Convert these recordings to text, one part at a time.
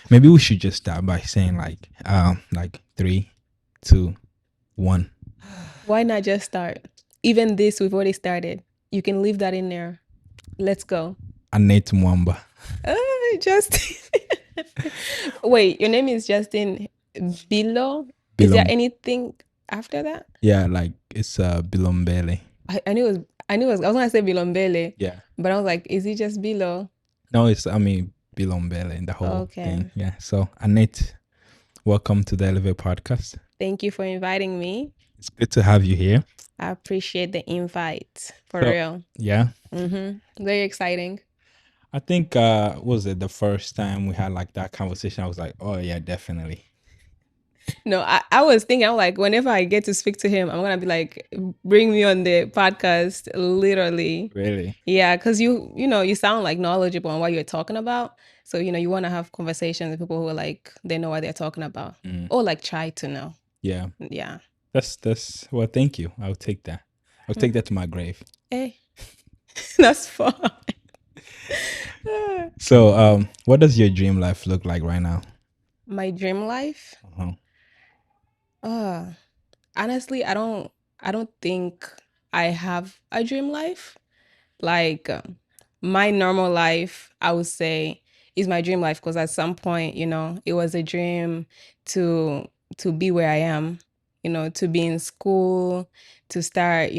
Maybe we should just start by saying like 3, 2, 1. Why not just start? Even this, we've already started. You can leave that in there. Let's go. Annette Mwamba. Justin. Wait, your name is Justin Bilo? Is there Bilom. anything after that? Yeah, like it's Bilombele. I knew it was. I was gonna say Bilombele, Yeah. but I was like, is it just Bilo? No, Bilombele and the whole Okay. thing. Yeah. So Annette, welcome to the Elevate podcast. Thank you for inviting me. It's good to have you here. I appreciate the invite for So, real. yeah. Very exciting. I think was it the first time we had like that conversation? I was like, oh yeah, definitely. No, I was thinking, I'm like, whenever I get to speak to him, I'm gonna be like, bring me on the podcast, literally. Really? Yeah, because you sound like knowledgeable on what you're talking about. So, you want to have conversations with people who are like, they know what they're talking about. Or like try to know. Yeah. Yeah. That's well, thank you. I'll take that. I'll take that to my grave. Hey, that's fine. So, what does your dream life look like right now? My dream life? Honestly, I don't think I have a dream life. Like my normal life, I would say, is my dream life because at some point, it was a dream to to be where I am, to be in school, to start,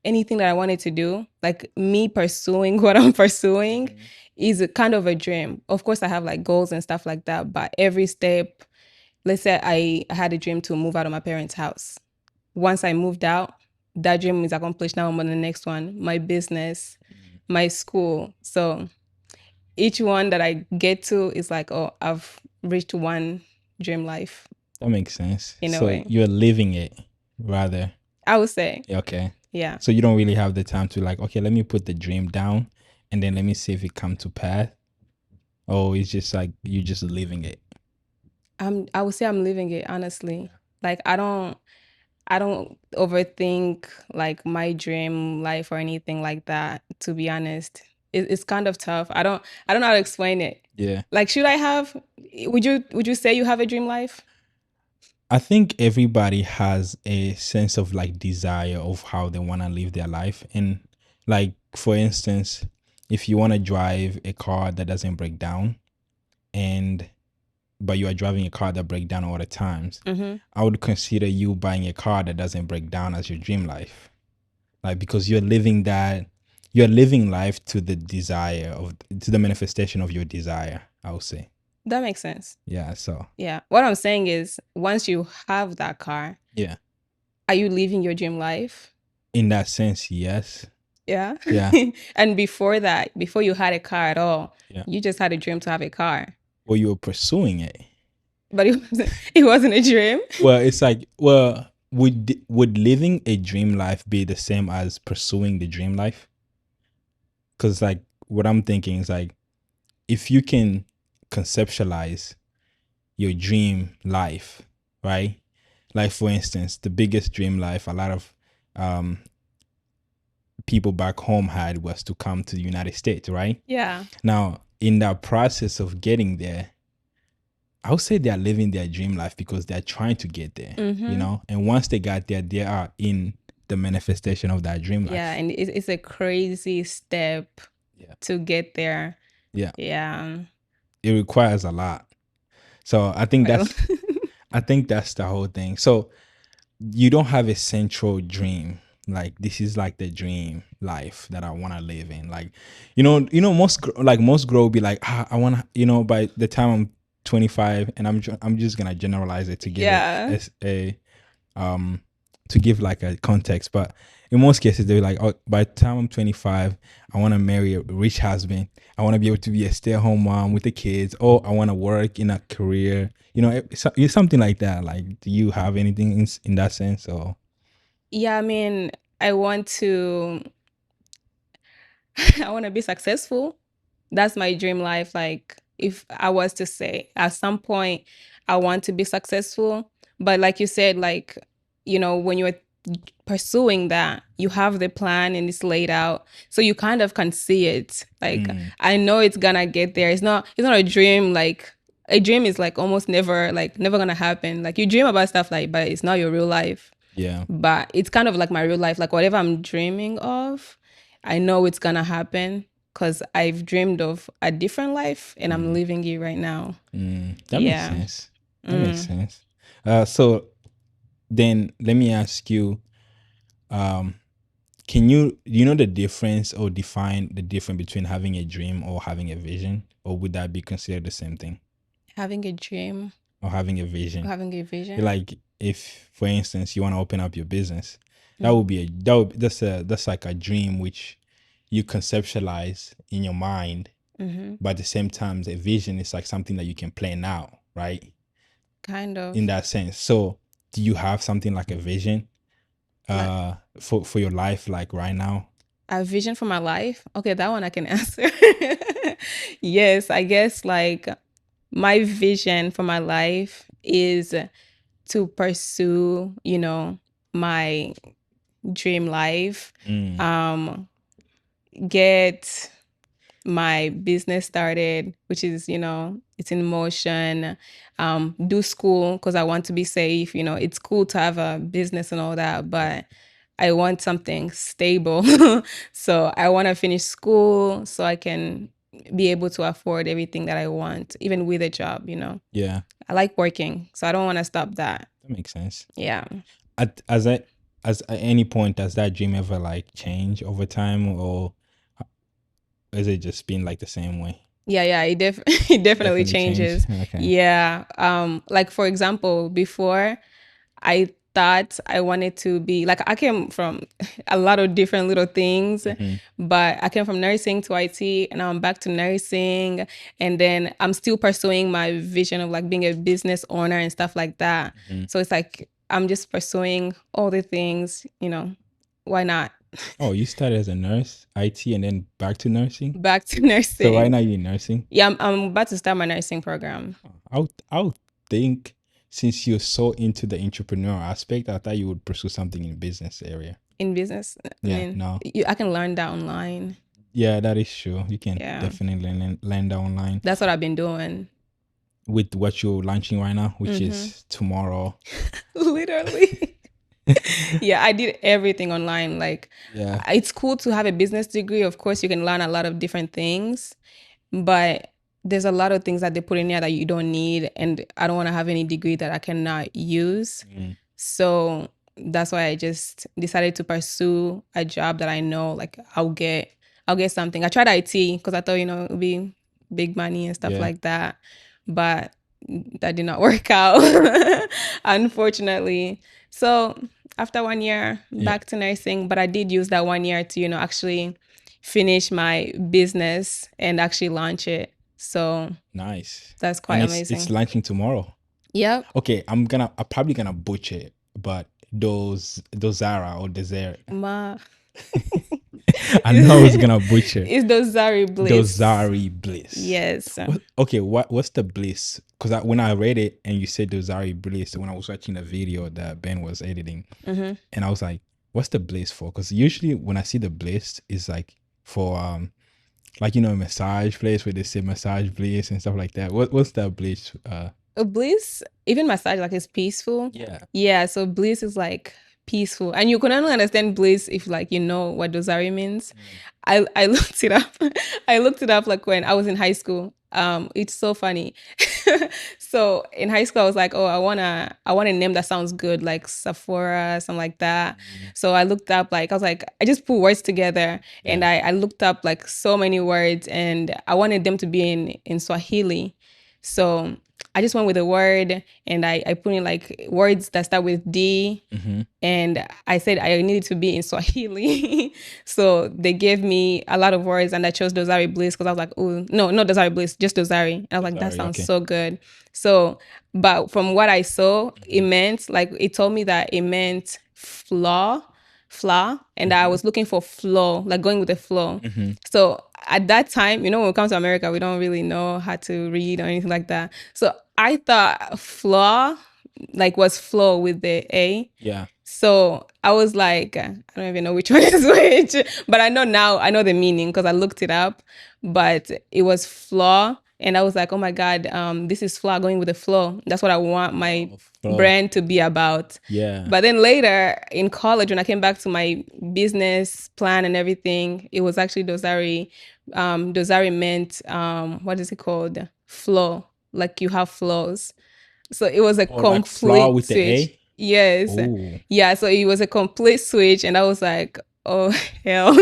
anything that I wanted to do. Like me pursuing what I'm pursuing is a kind of a dream. Of course, I have like goals and stuff like that, but every step, let's say I had a dream to move out of my parents' house. Once I moved out, that dream is accomplished. Now I'm on the next one, my business, my school. So each one that I get to is like, oh, I've reached one dream life. That makes sense. In a So way. you're living it rather. I would say. Okay. Yeah. So you don't really have the time to like, okay, let me put the dream down and then let me see if it come to pass. Oh, it's just like you just living it. I would say I'm living it, honestly. Like I don't overthink like my dream life or anything like that, to be honest. It's kind of tough. I don't know how to explain it. Yeah. Like, should I have, would you say you have a dream life? I think everybody has a sense of like desire of how they want to live their life. And like, for instance, if you want to drive a car that doesn't break down but you are driving a car that breaks down all the times, I would consider you buying a car that doesn't break down as your dream life. Like, because you're living life to the manifestation of your desire, I would say. That makes sense. Yeah. So Yeah. What I'm saying is, once you have that car, yeah, are you living your dream life? in that sense, yes. Yeah. Yeah. And before that, before you had a car at all, Yeah. you just had a dream to have a car. Well, you were pursuing it. But it wasn't a dream. Well, it's like, well, would living a dream life be the same as pursuing the dream life? Because like what I'm thinking is like, if you can conceptualize your dream life, right? Like for instance, the biggest dream life a lot of people back home had was to come to the United States, right? Yeah. Now, in that process of getting there, I would say they're living their dream life because they're trying to get there, And once they got there, they are in the manifestation of that dream life. Yeah, and it's a crazy step to get there. Yeah. Yeah. It requires a lot. So I think that's the whole thing. So you don't have a central dream. Like this is like the dream life that I want to live in. Like, most girls will be like, I want to, by the time I'm 25, and I'm just gonna generalize it to give to give like a context, but in most cases they're like, oh, by the time I'm 25, I want to marry a rich husband. I want to be able to be a stay-at-home mom with the kids. Oh, I want to work in a career. It's something like that. Like, do you have anything in that sense? Or yeah, I mean, I want to be successful. That's my dream life. Like, if I was to say at some point I want to be successful, but like you said, like, when you're pursuing that, you have the plan and it's laid out, so you kind of can see it. Like, I know it's gonna get there. It's not a dream like a dream is like almost never gonna happen. Like you dream about stuff like, but it's not your real life. Yeah. But it's kind of like my real life. Like whatever I'm dreaming of, I know it's gonna happen because I've dreamed of a different life and I'm living it right now. That makes Yeah. sense. That makes sense. So then let me ask you, can you know the difference or define the difference between having a dream or having a vision? Or would that be considered the same thing? Having a dream, Or having a vision? having a vision. Like if for instance you want to open up your business, that's like a dream which you conceptualize in your mind, but at the same time the vision is like something that you can plan now, right? Kind of. In that sense. So do you have something like a vision for your life like right now? A vision for my life? Okay, that one I can answer. Yes, I guess like my vision for my life is to pursue, my dream life. Get my business started, which is, it's in motion. Do school because I want to be safe. It's cool to have a business and all that, but I want something stable. So I want to finish school so I can be able to afford everything that I want, even with a job. Yeah, I like working, so I don't want to stop that. that makes sense. Yeah. As at any point does that dream ever like change over time, or is it just been like the same way? Yeah, it it definitely Change. changes. Okay. Yeah. Like for example, before I thought I wanted to be like I came from a lot of different little things, but I came from nursing to IT and now I'm back to nursing, and then I'm still pursuing my vision of like being a business owner and stuff like that. So it's like I'm just pursuing all the things, why not? Oh, you started as a nurse, IT, and then back to nursing. Back to So right nursing. now you're in nursing. Yeah, I'm about to start my nursing program. I would think since you're so into the entrepreneur aspect, I thought you would pursue something in the business area. In business. I Yeah, mean, no. I can learn that online. Yeah, that is true. You can Yeah. definitely learn that online That's what I've been doing. with what you're launching right now, which is tomorrow. Literally. Yeah, I did everything online. Like, Yeah. it's cool to have a business degree. Of course, you can learn a lot of different things, but there's a lot of things that they put in there that you don't need. And I don't want to have any degree that I cannot use. So that's why I just decided to pursue a job that I know, like, I'll get something. I tried IT because I thought, it would be big money and stuff like that. But that did not work out, unfortunately. So after 1 year, back to nursing. But I did use that 1 year to, actually finish my business and actually launch it. So Nice. that's quite amazing. It's launching tomorrow. Yep. Okay, I'm probably gonna butcher it, but Dosara or Desert. I know I was gonna butcher. It's Dosari Bliss. Dosari Bliss. Yes. What's the bliss? Because when I read it and you said Dosari Bliss, when I was watching the video that Ben was editing, and I was like, "What's the bliss for?" Because usually when I see the bliss, it's like for like a massage place where they say massage bliss and stuff like that. What's that bliss? A bliss, even massage, like, is peaceful. Yeah. So bliss is like peaceful, and you can only understand bliss if like you know what Dosari means. I looked it up. I looked it up like when I was in high school. It's so funny. So in high school, I was like, oh, I want a name that sounds good, like Sephora, something like that. So I looked up, like, I was like, I just put words together, and I looked up like so many words, and I wanted them to be in Swahili. So I just went with a word, and I put in like words that start with D, and I said I needed to be in Swahili. So they gave me a lot of words, and I chose Dosari Bliss because I was like, oh, no, not Dosari Bliss, just Dosari. And I was like, that sounds so good. So, but from what I saw, it meant, like, it told me that it meant flour, and I was looking for flow, like going with the flow. So at that time, when we come to America, we don't really know how to read or anything like that. So I thought flour like was flow with the A. Yeah. So I was like, I don't even know which one is which, but I know now, I know the meaning because I looked it up, but it was flour And I was like, oh my God, this is flow, going with the flow. That's what I want my Flow. brand to be about. Yeah. But then later in college, when I came back to my business plan and everything, it was actually Dosari. Dosari meant, what is it called? Flow. Like you have flows. So it was a Or like flour complete with the switch. A. Yes. Oh. Yeah. So it was a complete switch. And I was like, oh, hell.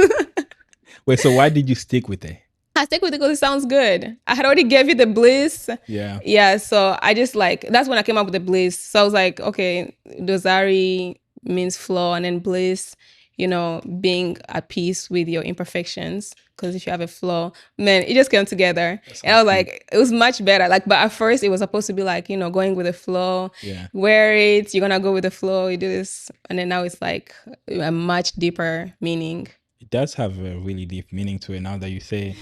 Wait, so why did you stick with it? I stick with it because it sounds good. I had already gave you the bliss. Yeah. Yeah. So I just like, that's when I came up with the bliss. So I was like, okay, Dosari means flow, and then bliss, being at peace with your imperfections. Because if you have a flaw, man, it just came together. And I was like, it was much better. Like, but at first it was supposed to be like, going with the flow. Yeah. Wear it, you're gonna go with the flow, you do this. And then now it's like a much deeper meaning. It does have a really deep meaning to it now that you say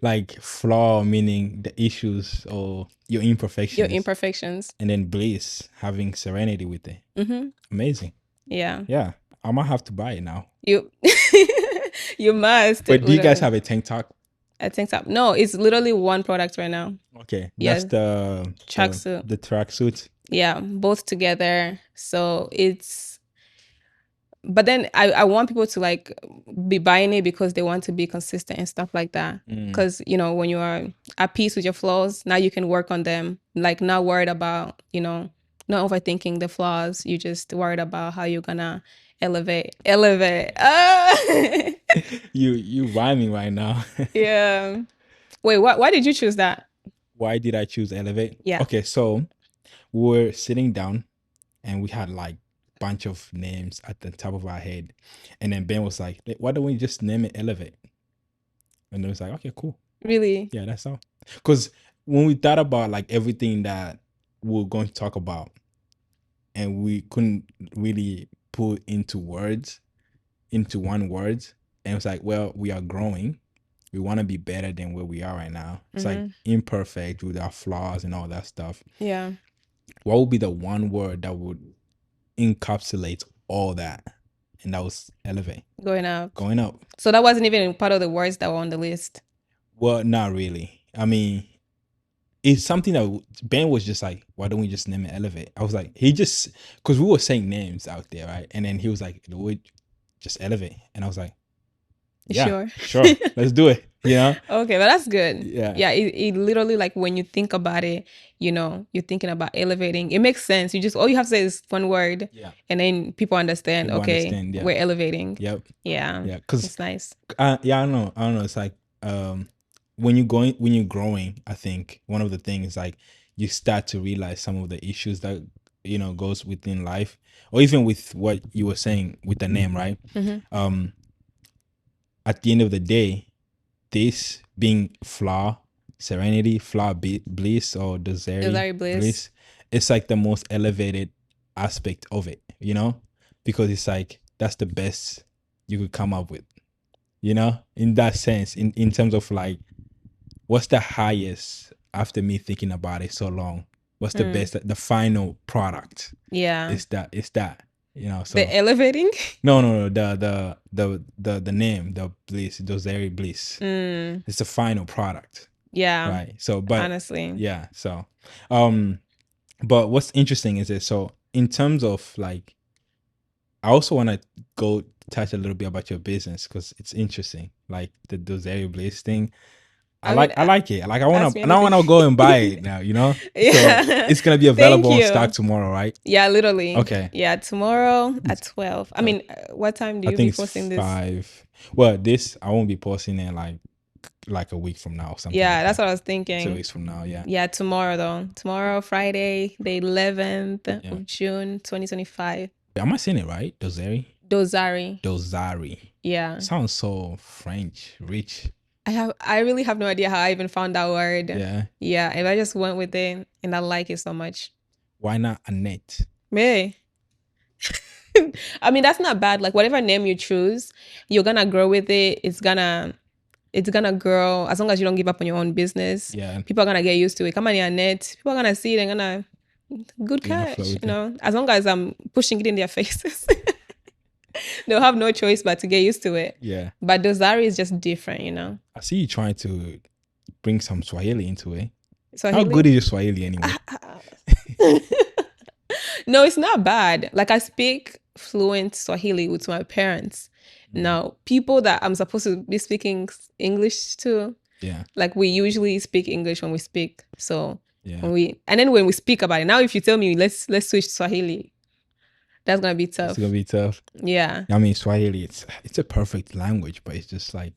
like flaw meaning the issues or your imperfections. And then bliss having serenity with it. Mm-hmm. Amazing. Yeah. Yeah. I might have to buy it now. You must. But do you guys have a tank top? A tank top? No, it's literally one product right now. Okay. That's the tracksuit. The tracksuit. Yeah, both together. So but then I want people to like be buying it because they want to be consistent and stuff like that. Because, when you are at peace with your flaws, now you can work on them. Like not worried about, not overthinking the flaws. You just worried about how you're gonna elevate. You rhyming right now. Yeah. Wait, why did you choose that? Why did I choose elevate? Yeah. Okay, so we're sitting down and we had like bunch of names at the top of our head, and then Ben was like, why don't we just name it elevate? And it was like, okay, cool. Really? Yeah, that's all. Because when we thought about like everything that we're going to talk about, and we couldn't really put into one word, and it was like, well, we are growing, we want to be better than where we are right now. It's like imperfect with our flaws and all that stuff. Yeah. What would be the one word that would encapsulate all that? And that was elevate. Going up. So that wasn't even part of the words that were on the list? Well, not really. I mean, it's something that Ben was just like, why don't we just name it elevate? I was like, because we were saying names out there, right? And then he was like, we just elevate. And I was like, yeah, sure. Let's do it. Okay, but that's good. Yeah. It literally, like, when you think about it, you're thinking about elevating. It makes sense. All you have to say is one word. Yeah. And then people understand. We're elevating. Yep. Yeah. Yeah. Because it's nice. I don't know. It's like when you're growing, I think one of the things like you start to realize some of the issues that goes within life, or even with what you were saying with the name, right? Mm-hmm. At the end of the day, this being flow, serenity, flow bliss, or Dosari Bliss, it's like the most elevated aspect of it, because it's like that's the best you could come up with, in that sense, in terms of like, what's the highest after me thinking about it so long? What's the best, the final product? Yeah. It's that. So the elevating? No, the name, the bliss, Dosari Bliss. It's the final product. Yeah. Right. So, but honestly, yeah. So, but what's interesting is that, so in terms of like, I also want to go touch a little bit about your business because it's interesting, like the Dosari Bliss thing. I like it. Like I want to go and buy it now, Yeah. So it's going to be available on stock tomorrow, right? Yeah, literally. Okay. Yeah, tomorrow at 12. I mean, what time do you be posting this? 5. Well, this I won't be posting it like a week from now or something. Yeah, that's what I was thinking. 2 weeks from now, yeah. Yeah, tomorrow though. Tomorrow, Friday, the 11th of June, 2025. Am I saying it right? Dosari. Yeah. Sounds so French, rich. I really have no idea how I even found that word. Yeah. Yeah, and I just went with it and I like it so much. Why not Annette? Me. I mean, that's not bad. Like whatever name you choose, you're gonna grow with it. It's gonna grow as long as you don't give up on your own business. Yeah. People are gonna get used to it. Come on, Annette. People are gonna see it and gonna good catch. As long as I'm pushing it in their faces. They'll have no choice but to get used to it. Yeah. But Dosari is just different, I see you trying to bring some Swahili into it. How Swahili? good is your Swahili anyway? No, it's not bad. Like I speak fluent Swahili with my parents. Now, people that I'm supposed to be speaking English to, Yeah. like we usually speak English when we speak. So Yeah. when we speak about it, now if you tell me let's switch to Swahili, that's gonna be tough. It's gonna be tough. Yeah. I mean, Swahili, it's a perfect language, but it's just like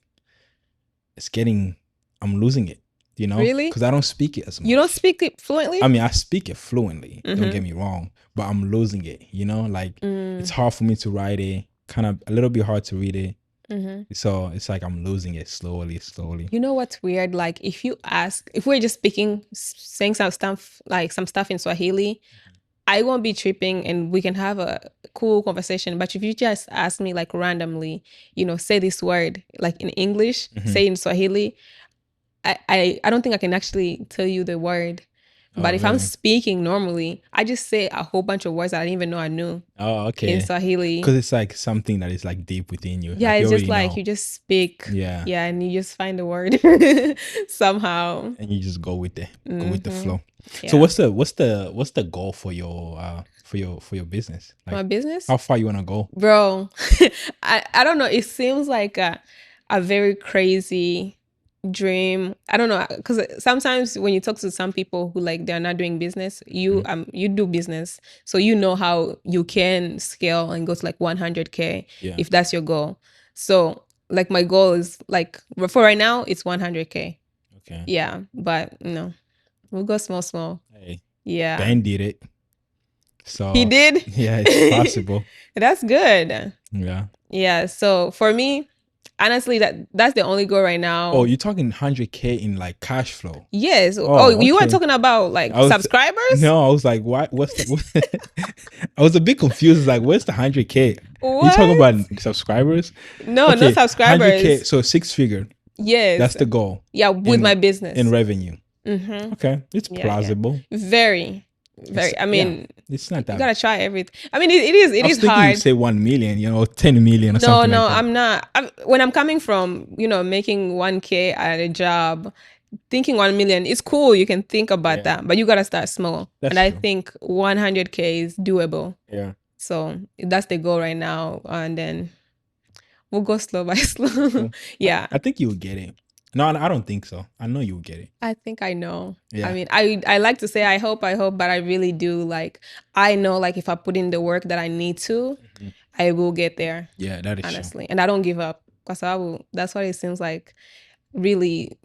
I'm losing it, you know? Really? Because I don't speak it as much. You don't speak it fluently? I mean, I speak it fluently. Don't get me wrong, but I'm losing it. You know, like it's hard for me to write it. Kind of a little bit hard to read it. So it's like I'm losing it slowly. You know what's weird? Like if we're just saying some stuff in Swahili, I won't be tripping and we can have a cool conversation. But if you just ask me like randomly, say this word like in English, say in Swahili, I don't think I can actually tell you the word. But if I'm speaking normally, I just say a whole bunch of words that I didn't even know I knew. Oh, okay. In Swahili. Because it's like something that is like deep within you. Yeah, like, it's just like you just speak. Yeah. Yeah, and you just find the word somehow. And you just go with the flow. Yeah. So what's the goal for your business? Like, my business? How far you wanna go? Bro, I don't know. It seems like a very crazy dream. I don't know, because sometimes when you talk to some people who like they're not doing business, you do business, so you know how you can scale and go to like 100K if that's your goal. So like my goal is like for right now it's 100K. Okay. Yeah, but we'll go small. Hey, yeah. Ben did it. So he did. Yeah, it's possible. That's good. Yeah. Yeah. So for me, honestly, that's the only goal right now. Oh, you're talking 100K in like cash flow? Yes. Okay. You were talking about like subscribers? No, I was like, what? I was a bit confused. Like, where's the 100K? What? You talking about subscribers? No, okay, not subscribers. 100K, so 6-figure. Yes. That's the goal. Yeah, with my business. In revenue. Okay, it's plausible. Yeah. Very. I mean, it's not that. You gotta try everything. I mean, it is hard. You say 1 million, 10 million or something. No, like that. I'm not. When I'm coming from, making 1K at a job, thinking 1 million is cool. You can think about that, but you gotta start small. That's and true. I think 100K is doable. Yeah. So that's the goal right now, and then we'll go slow by slow. Yeah. I think you'll get it. No, I don't think so. I know you'll get it. I think I know. Yeah. I mean, I like to say I hope, but I really do. Like, I know, like, if I put in the work that I need to, I will get there. Yeah, that is honestly. True. And I don't give up, because that's what it seems like really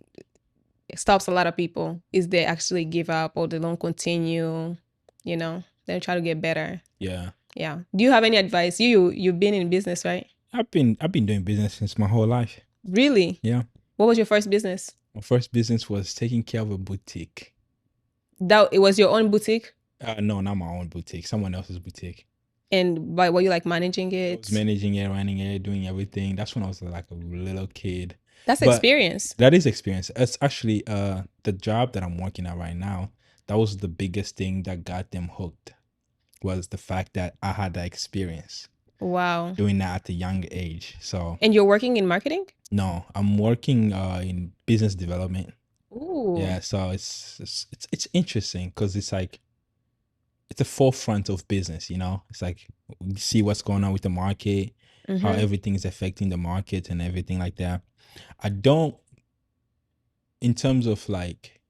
stops a lot of people, is they actually give up or they don't continue, they try to get better. Yeah. Yeah. Do you have any advice? You've been in business, right? I've been doing business since my whole life. Really? Yeah. What was your first business? My first business was taking care of a boutique. It was your own boutique? No, not my own boutique. Someone else's boutique. And were you like managing it? I was managing it, running it, doing everything. That's when I was like a little kid. That's experience. That is experience. It's actually the job that I'm working at right now. That was the biggest thing that got them hooked, was the fact that I had that experience. Wow. Doing that at a young age. So. And you're working in marketing? No, I'm working in business development. Ooh. Yeah, so it's interesting because it's like it's the forefront of business, It's like you see what's going on with the market, how everything is affecting the market and everything like that. I don't, in terms of like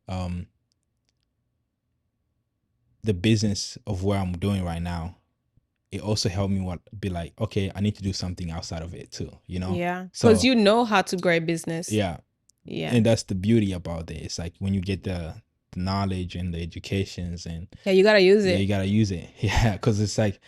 the business of where I'm doing right now, it also helped me be like, okay, I need to do something outside of it too, Yeah, because you know how to grow a business. Yeah. And that's the beauty about it. It's like when you get the knowledge and the educations, and you gotta use it. Yeah, you gotta use it. Yeah, because it's like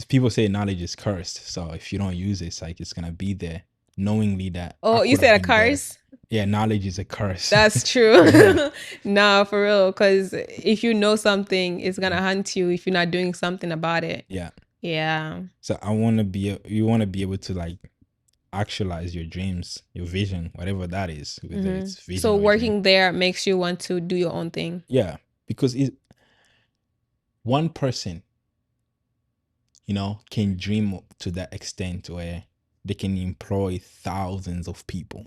people say knowledge is cursed. So if you don't use it, it's like it's gonna be there knowingly that. Oh, you said a curse? Yeah, knowledge is a curse. That's true. No, for real. Because if you know something, it's gonna hunt you if you're not doing something about it. Yeah. Yeah. So you want to be able to like actualize your dreams, your vision, whatever that is. Whether it's vision. So working there makes you want to do your own thing. Yeah, because one person, can dream to that extent where they can employ thousands of people.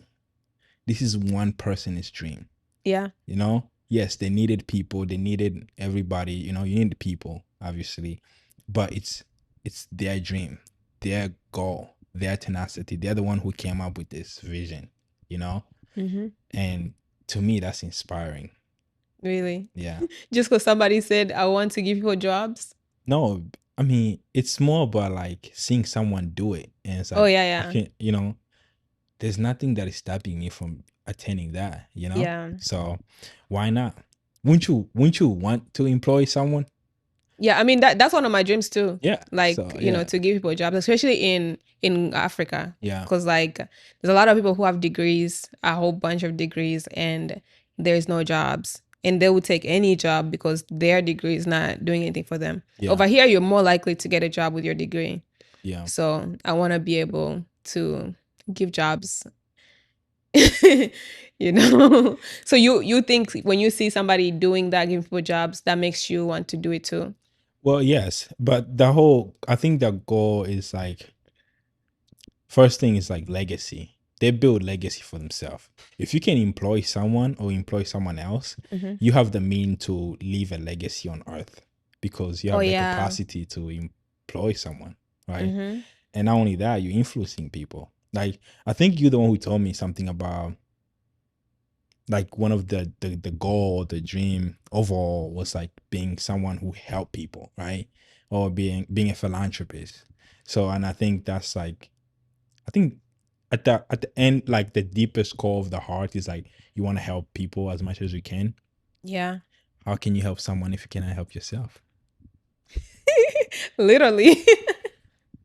This is one person's dream. Yeah. You know, yes, they needed people, they needed everybody. You know, you need people, obviously, but it's their dream, their goal, their tenacity. They're the one who came up with this vision. You know, Mm-hmm. and to me, that's inspiring. Really? Yeah. Just because somebody said, I want to give people jobs? No, I mean, it's more about like seeing someone do it, and it's Oh, like yeah, I yeah. can, you know, there's nothing that is stopping me from attaining that. You know, Yeah. so why not? Wouldn't you want to employ someone? Yeah, I mean that's one of my dreams too. Yeah. Like, So yeah, to give people jobs, especially in Africa. yeah, Because like there's a lot of people who have degrees, a whole bunch of degrees, and there's no jobs. And they would take any job because their degree is not doing anything for them. yeah, Over here, you're more likely to get a job with your degree. yeah. So I want to be able to give jobs. you know. So you think when you see somebody doing that, giving people jobs, that makes you want to do it too. Well, yes, but I think the goal is like, first thing is like legacy. They build legacy for themselves. If you can employ someone or employ someone else, Mm-hmm. you have the mean to leave a legacy on earth because you Oh have the yeah. capacity to employ someone, right? Mm-hmm. And not only that, you're influencing people. Like, I think you're the one who told me something about like one of the goal or the dream overall was like being someone who help people, right? Or being a philanthropist. So, and I think that's like, I think at the end, like the deepest core of the heart is like you want to help people as much as you can. Yeah. How can you help someone if you cannot help yourself? Literally.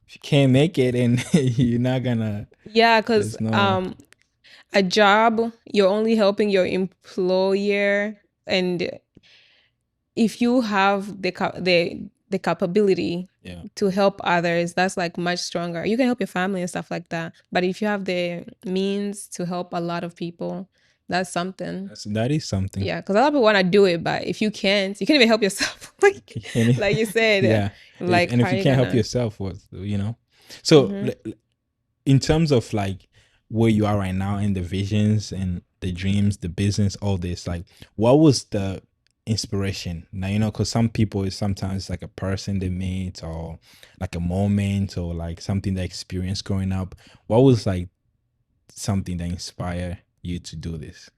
If you can't make it, and you're not gonna, Yeah, because there's no, a job, you're only helping your employer, and if you have the capability yeah, to help others, that's like much stronger. You can help your family and stuff like that. But if you have the means to help a lot of people, that's something. that is something. Yeah, because a lot of people want to do it, but if you can't even help yourself. like You can't, like you said, yeah. like If how are you you can't help gonna? yourself, what, you know? So Mm-hmm. in terms of like where you are right now and the visions and the dreams, the business, all this, like what was the inspiration? Now, you know, because some people is sometimes like a person they meet or like a moment or like something they experienced growing up. What was like something that inspired you to do this?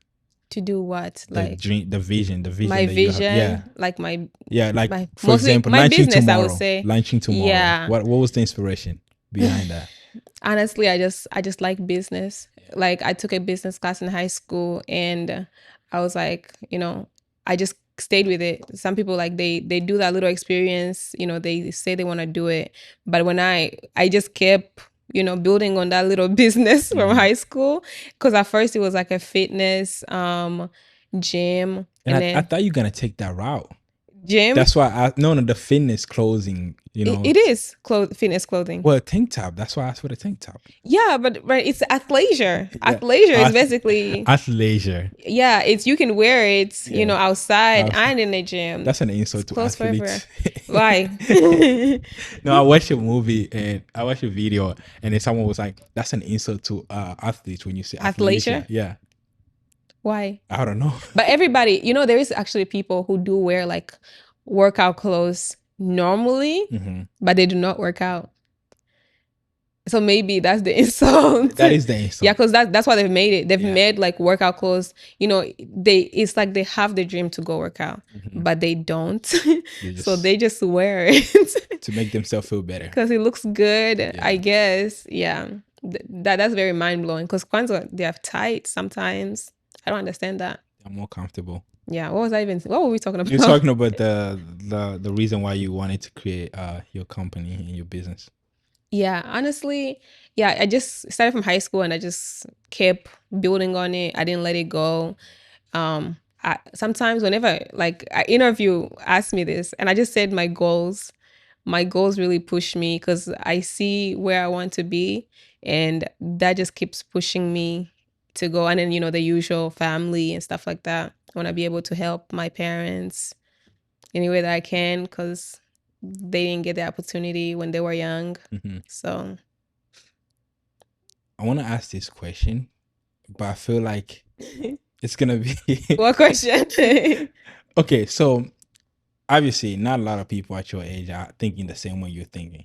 To do what? The Like dream, the vision my that you have. Yeah. vision, like my Yeah, like my for mostly example, my launching business, I would tomorrow. say. Launching tomorrow. Yeah. What was the inspiration behind that? Honestly, I just like business. Yeah. Like I took a business class in high school, and I was like, I just stayed with it. Some people like they do that little experience, they say they want to do it, but when I just kept building on that little business from Mhm. high school, because at first it was like a fitness gym, And and I then thought you're gonna take that route. gym. That's why I no the fitness clothing, you know. It is fitness clothing. Well, tank top. That's why I asked for the tank top. Yeah, but it's athleisure. Yeah. Athleisure is At, basically, at leisure. yeah, it's you can wear it, Yeah. outside Uh, and in the gym. that's an It's insult to close forever. athletes. Why? No, I watched a movie and I watched a video and then someone was like, "That's an insult to athletes when you say Athleisure? athleisure." Yeah, Why? I don't know. But everybody, there is actually people who do wear like workout clothes normally, Hmm. but they do not work out. So maybe that's the insult. That is the Yeah, insult. because that's why they've made it. They've Yeah. made like workout clothes. It's like they have the dream to go work out, Hmm. but they don't. They So just they just wear it to make themselves feel better. because it looks good, I Yeah, guess. Yeah, that's very mind blowing. Because Kwanzaa, they have tight sometimes. I don't understand that. I'm more comfortable. Yeah, what was I even? What were we talking You're about? talking about the reason why you wanted to create your company and your business. Yeah, honestly, yeah, I just started from high school and I just kept building on it. I didn't let it go. Sometimes whenever like I interview ask me this, and I just said my goals really push me because I see where I want to be, and that just keeps pushing me to go. And then the usual family and stuff like that. I want to be able to help my parents any way that I can because they didn't get the opportunity when they were young. Hmm. So I want to ask this question, but I feel like It's gonna be What question? okay. So obviously, not a lot of people at your age are thinking the same way you're thinking.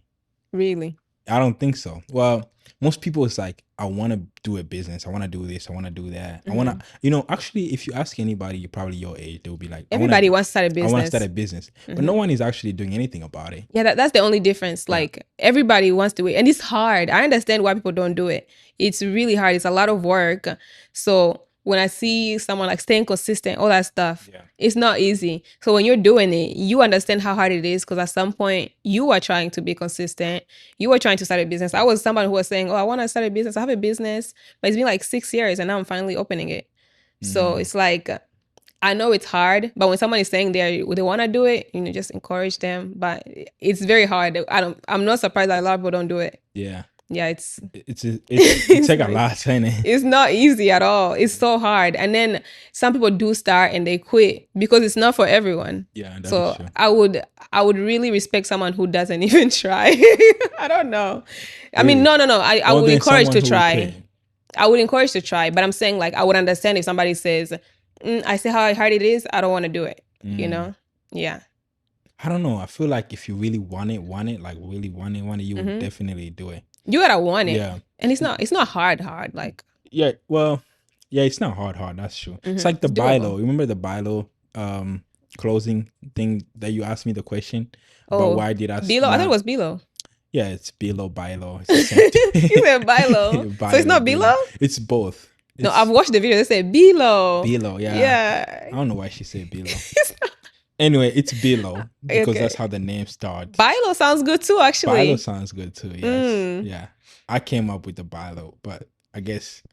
Really? I don't think so. Well, most people is like, I want to do a business. I want to do this. I want to do that. I want to, actually, if you ask anybody, probably your age, they'll be like, Everybody wants to start a I want to business. start a business, but no one is actually doing anything about it. Yeah, that's the only difference. Yeah. Like everybody wants to do it, and it's hard. I understand why people don't do it. It's really hard. It's a lot of work. So when I see someone like staying consistent, all that stuff, it's not easy. So when you're doing it, you understand how hard it is because at some point you are trying to be consistent. You are trying to start a business. I was somebody who was saying, "Oh, I want to start a business. I have a business, but it's been like 6 years, and now I'm finally opening it." So it's like, I know it's hard, but when someone is saying they want to do it, just encourage them. But it's very hard. I'm not surprised that a lot of people don't do it. Yeah. Yeah, it's like a lot, ain't it? It's not easy at all. It's so hard. And then some people do start and they quit because it's not for everyone. Yeah, that's so true. I would really respect someone who doesn't even try. I don't know. I mean, no. I would encourage to try. I would encourage to try, but I'm saying like I would understand if somebody says, I see how hard it is. I don't want to do it. Yeah. I don't know. I feel like if you really want it, like really want it, you would definitely do it. You gotta want it. Yeah. And it's not hard. Like. Yeah. Well, yeah, it's not hard. That's true. It's like the Bilo. Remember the Bilo closing thing that you asked me the question about why did I Bilo? I thought it was Bilo. Yeah, it's Bilo. It's you said Bilo. So it's not Bilo? It's both. No, I've watched the video. They say Bilo. Bilo, yeah. Yeah. I don't know why she said Bilo. Anyway, it's Bilo because that's how the name starts. Bilo sounds good too, actually. Bilo sounds good too, yes. Yeah. I came up with the Bilo, but I guess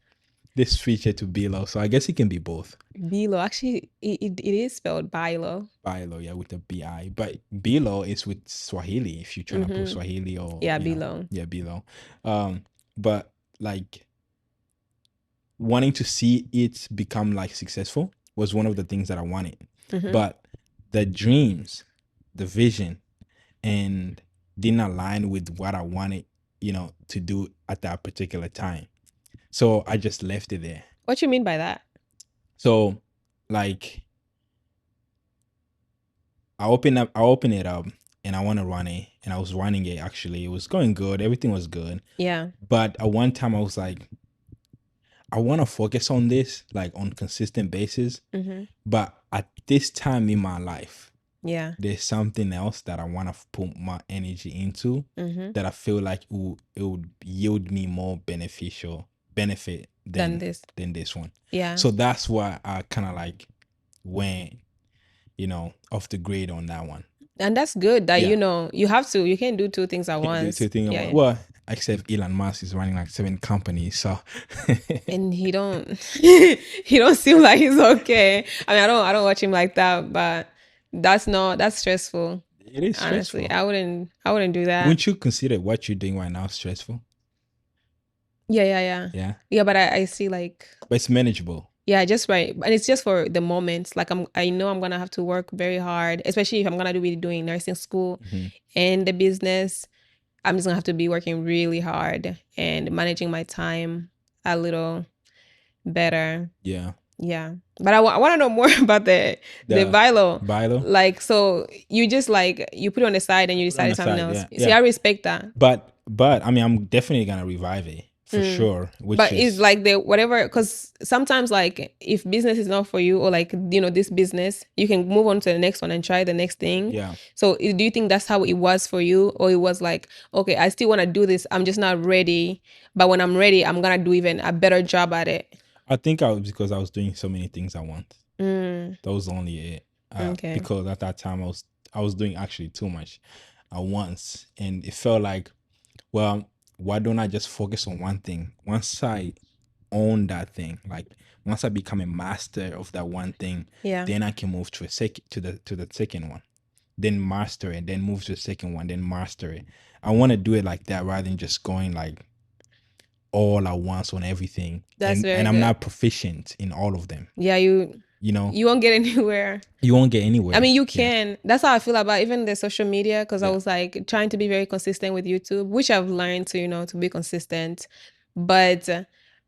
this switched it to Bilo, so I guess it can be both. Bilo, actually, it is spelled Bilo. Bilo, yeah, with the B-I. But Bilo is with Swahili, if you're trying to put Swahili or... Yeah, Bilo. Yeah, Bilo. But like... wanting to see it become like successful was one of the things that I wanted. But the dreams, the vision, and didn't align with what I wanted, to do at that particular time. So I just left it there. What you mean by that? So like I open it up and I want to run it. And I was running it actually. It was going good. Everything was good. Yeah. But at one time I was like, I want to focus on this like on consistent basis. But at this time in my life, there's something else that I want to put my energy into that I feel like it would yield me more benefit than this one. Yeah. So that's why I kind of like went, off the grid on that one. And that's good that, you can't do two things at once. Well, except Elon Musk is running like 7 companies, so. And he don't seem like he's okay. I mean, I don't watch him like that, but that's stressful. It is stressful. Honestly, I wouldn't do that. Wouldn't you consider what you're doing right now stressful? Yeah. Yeah, but I see like. But it's manageable. Yeah, just right. And it's just for the moment. Like I know I'm gonna have to work very hard, especially if I'm gonna be doing nursing school and the business. I'm just gonna have to be working really hard and managing my time a little better. Yeah. But I want to know more about the Bilo. Bilo? Like, so you just like, you put it on the side and you decided something else. Yeah. See, I respect that. But I mean, I'm definitely gonna revive it. For sure. But it's like because sometimes like if business is not for you or like, this business, you can move on to the next one and try the next thing. Yeah. So do you think that's how it was for you? Or it was like, okay, I still want to do this. I'm just not ready. But when I'm ready, I'm going to do even a better job at it. I think because I was doing so many things at once. That was only it. Okay. Because at that time I was doing actually too much at once. And it felt like, well, why don't I just focus on one thing? Once I own that thing, like once I become a master of that one thing, then I can move to the second one, then master it, then move to the second one, then master it. I want to do it like that rather than just going like all at once on everything. And I'm not proficient in all of them. Yeah, you won't get anywhere. You won't get anywhere. I mean, you can. Yeah. That's how I feel about even the social media, because I was like trying to be very consistent with YouTube, which I've learned to, to be consistent. But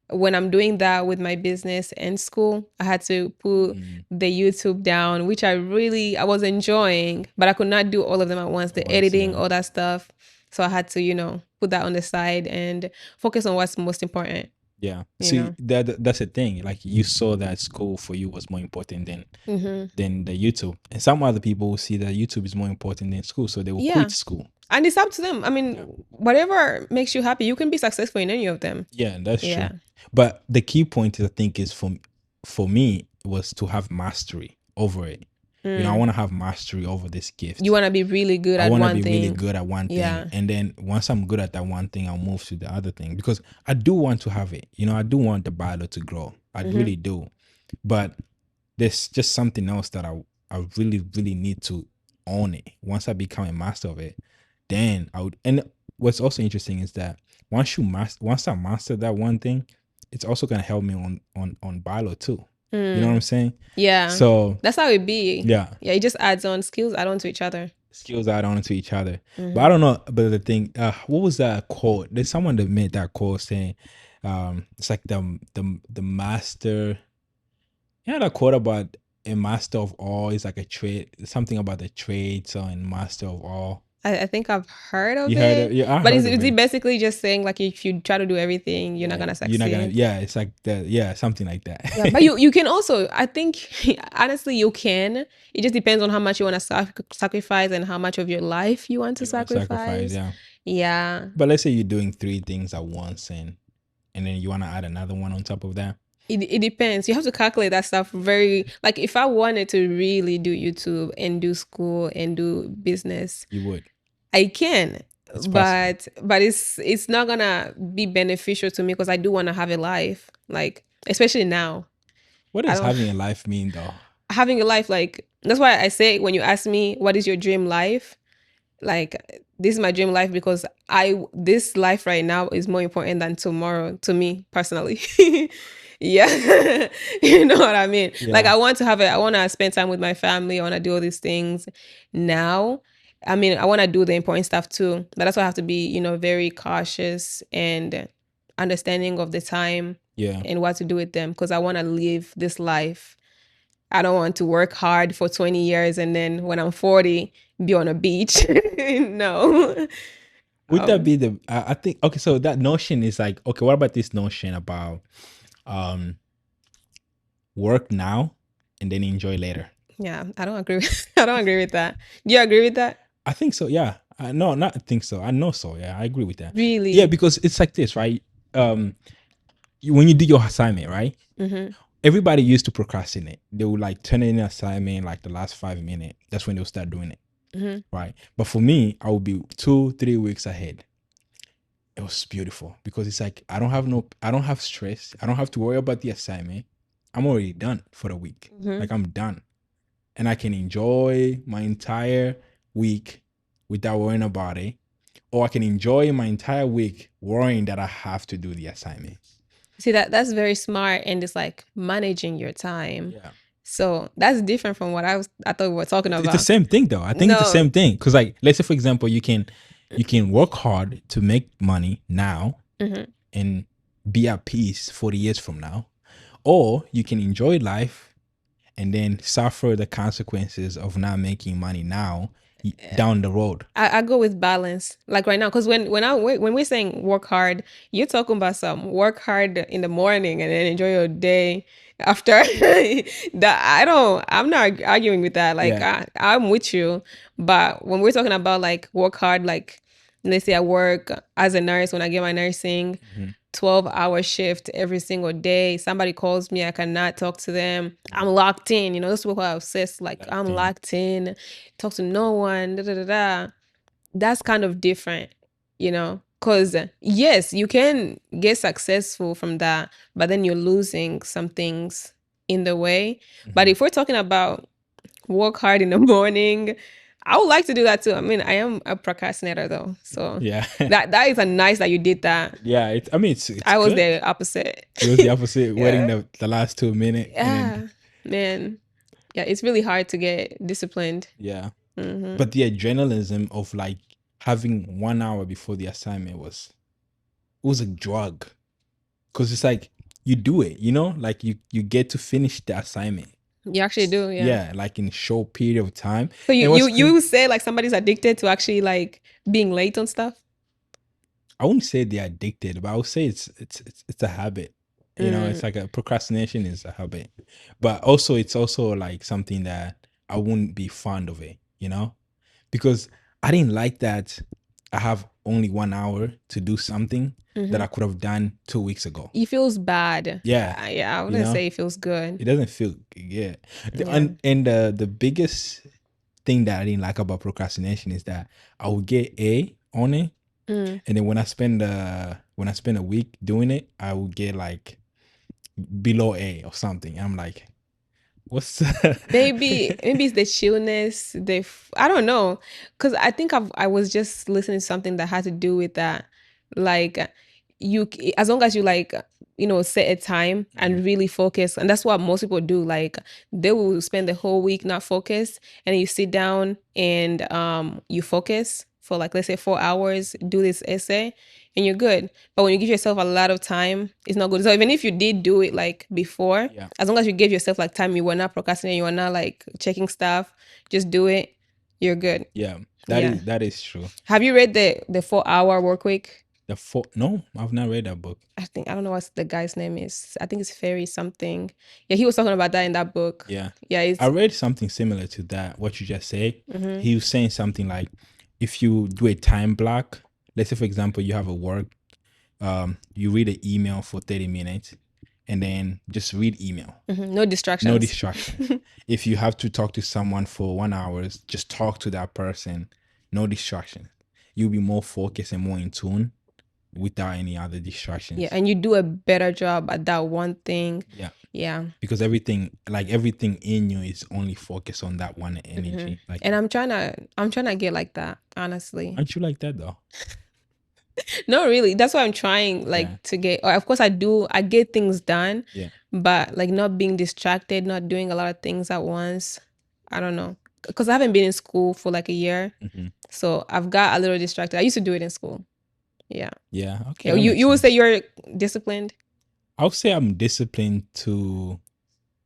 when I'm doing that with my business and school, I had to put the YouTube down, which I was enjoying, but I could not do all of them at once. The editing, all that stuff. So I had to, put that on the side and focus on what's most important. Yeah. You See, know. that's the thing. Like you saw that school for you was more important than Mm-hmm. the YouTube. And some other people will see that YouTube is more important than school, so they will Yeah. quit school. And it's up to them. I mean, whatever makes you happy, you can be successful in any of them. Yeah, that's Yeah. true. But the key point is, I think, is for me was to have mastery over it. You know, I want to have mastery over this gift. You want to be really good I at want to one be thing. really good at one thing. Yeah. And then once I'm good at that one thing, I'll move to the other thing, because I do want to have it. You know, I do want the Bilo to grow. I really do. But there's just something else that I really, really need to own it. Once I become a master of it, then I would. And what's also interesting is that once I master that one thing, it's also gonna help me on Bilo too. You know what I'm saying? Yeah. So that's how it be. Yeah. Yeah, it just adds on, skills add on to each other. Skills add on to each other. But I don't know. But the thing, what was that quote? There's someone that made that quote saying, it's like the master. Yeah, that quote about a master of all is like a trade. Something about the trades and master of all. I think I've heard of You it. heard it? Yeah, but is it basically just saying like if you try to do everything, you're not gonna succeed? You're not gonna. Yeah, it's like that. Yeah, something like that. Yeah, but you can also. I think honestly, you can. It just depends on how much you want to sacrifice and how much of your life you want to sacrifice. Yeah. Yeah. But let's say you're doing 3 things at once, and then you want to add another one on top of that. It depends. You have to calculate that stuff very, like if I wanted to really do YouTube and do school and do business, You would. I can. But it's not gonna be beneficial to me because I do want to have a life, like especially now. What does having a life mean though? Having a life, like that's why I say when you ask me what is your dream life, like this is my dream life because this life right now is more important than tomorrow to me personally. Yeah. You know what I mean? Yeah. Like I want to spend time with my family. I want to do all these things now. I mean, I want to do the important stuff too, but that's why I have to be, very cautious and understanding of the time and what to do with them, because I want to live this life. I don't want to work hard for 20 years and then when I'm 40, be on a beach. No. Would that be I think, okay, so that notion is like, okay, what about this notion about work now and then enjoy later? Yeah, I don't agree with that. Do you agree with that? I think so, yeah. No, not I think so. I know so, yeah. I agree with that. Really? Yeah, because it's like this, right? When you do your assignment, right? Everybody used to procrastinate. They would like turn in an assignment like the last 5 minutes. That's when they'll start doing it. Right? But for me, I would be 2-3 weeks ahead. It was beautiful because it's like I don't have stress. I don't have to worry about the assignment. I'm already done for the week. Like I'm done. And I can enjoy my entire week without worrying about it. Or I can enjoy my entire week worrying that I have to do the assignment. See, that's very smart, and it's like managing your time. Yeah. So that's different from what I thought we were talking about. It's the same thing though. I think it's the same thing. Because like, let's say for example, you can work hard to make money now and be at peace 40 years from now. Or you can enjoy life and then suffer the consequences of not making money now down the road. I go with balance, like right now, because when we're saying work hard, you're talking about some work hard in the morning and then enjoy your day after. I'm not arguing with that. Like I'm with you, but when we're talking about like work hard, like let's say I work as a nurse, when I get my nursing 12-hour shift every single day, somebody calls me, I cannot talk to them, I'm locked in, those people are obsessed, like I'm locked in, talk to no one, that's kind of different, because yes, you can get successful from that, but then you're losing some things in the way. But if we're talking about work hard in the morning, I would like to do that too. I mean, I am a procrastinator though, so yeah, that is a nice that you did that. Yeah, it's I was the opposite. It was the opposite, waiting the last 2 minutes. Yeah, man. Yeah, it's really hard to get disciplined. Yeah, but the adrenaline of like having 1 hour before the assignment was a drug, because it's like you do it, like you get to finish the assignment. You actually do, yeah. Yeah, like in a short period of time. So And you say like somebody's addicted to actually like being late on stuff? I wouldn't say they're addicted, but I would say it's a habit. It's like a procrastination is a habit. But also it's also like something that I wouldn't be fond of it, because I didn't like that I have only 1 hour to do something that I could have done 2 weeks ago. It feels bad. Yeah. Yeah, I wouldn't say it feels good. It doesn't feel yeah. Yeah. And the biggest thing that I didn't like about procrastination is that I would get A on it, and then when I spend a week doing it, I would get like below A or something. I'm like, what's maybe it's the chillness. I don't know, because I think I was just listening to something that had to do with that, like you, as long as you like set a time and really focus, and that's what most people do. Like they will spend the whole week not focused, and then you sit down and you focus for like, let's say 4 hours, do this essay, and you're good. But when you give yourself a lot of time, it's not good. So even if you did do it like before, as long as you gave yourself like time, you were not procrastinating, you were not like checking stuff, just do it, you're good. Yeah, that is true. Have you read the 4 Hour Work Week? No, I've not read that book. I don't know what the guy's name is. I think it's Ferry something. Yeah, he was talking about that in that book. Yeah. Yeah, I read something similar to that, what you just said. He was saying something like, if you do a time block, let's say for example, you have a work, you read an email for 30 minutes and then just read email. No distractions. No distractions. If you have to talk to someone for 1 hour, just talk to that person. No distractions. You'll be more focused and more in tune without any other distractions. Yeah, and you do a better job at that one thing. Yeah. Because everything in you is only focused on that one energy. Like, and I'm trying to get like that, honestly. Aren't you like that though? No, really. That's why I'm trying to get, or of course I get things done. Yeah. But like not being distracted, not doing a lot of things at once. I don't know. Because I haven't been in school for like a year. So I've got a little distracted. I used to do it in school. Yeah. Yeah. Okay. You would say you're disciplined? I would say I'm disciplined to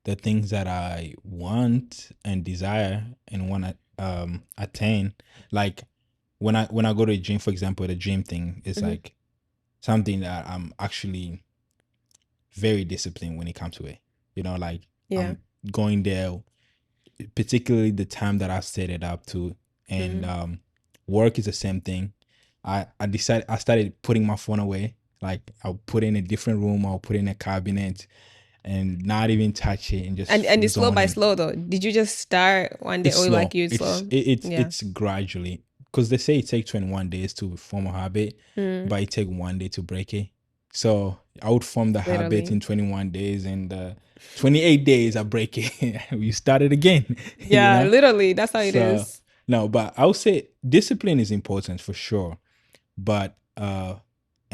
the things that I want and desire and want to attain. Like when I go to the gym, for example, the gym thing is like something that I'm actually very disciplined when it comes to it. Like I'm going there, particularly the time that I set it up to, and work is the same thing. I started putting my phone away. Like I'll put it in a different room, I'll put it in a cabinet and not even touch it and just and it's slow by slow though. Did you just start one day or slow. Like you slow? It's gradually, because they say it takes 21 days to form a habit, but it takes 1 day to break it. So I would form the habit in 21 days, and 28 days I break it. You start it again. Yeah, literally, that's how it is. No, but I would say discipline is important for sure. But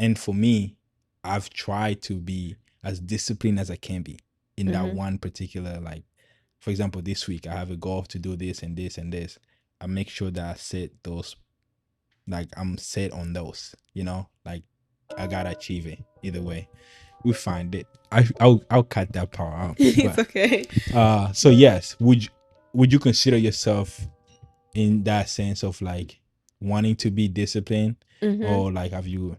and for me, I've tried to be as disciplined as I can be in that one particular, like, for example, this week I have a goal to do this and this and this. I make sure that I set those, like I'm set on those, like I gotta achieve it either way. We find it. I'll cut that part out. It's okay. So yes, would you consider yourself in that sense of like wanting to be disciplined, or like have you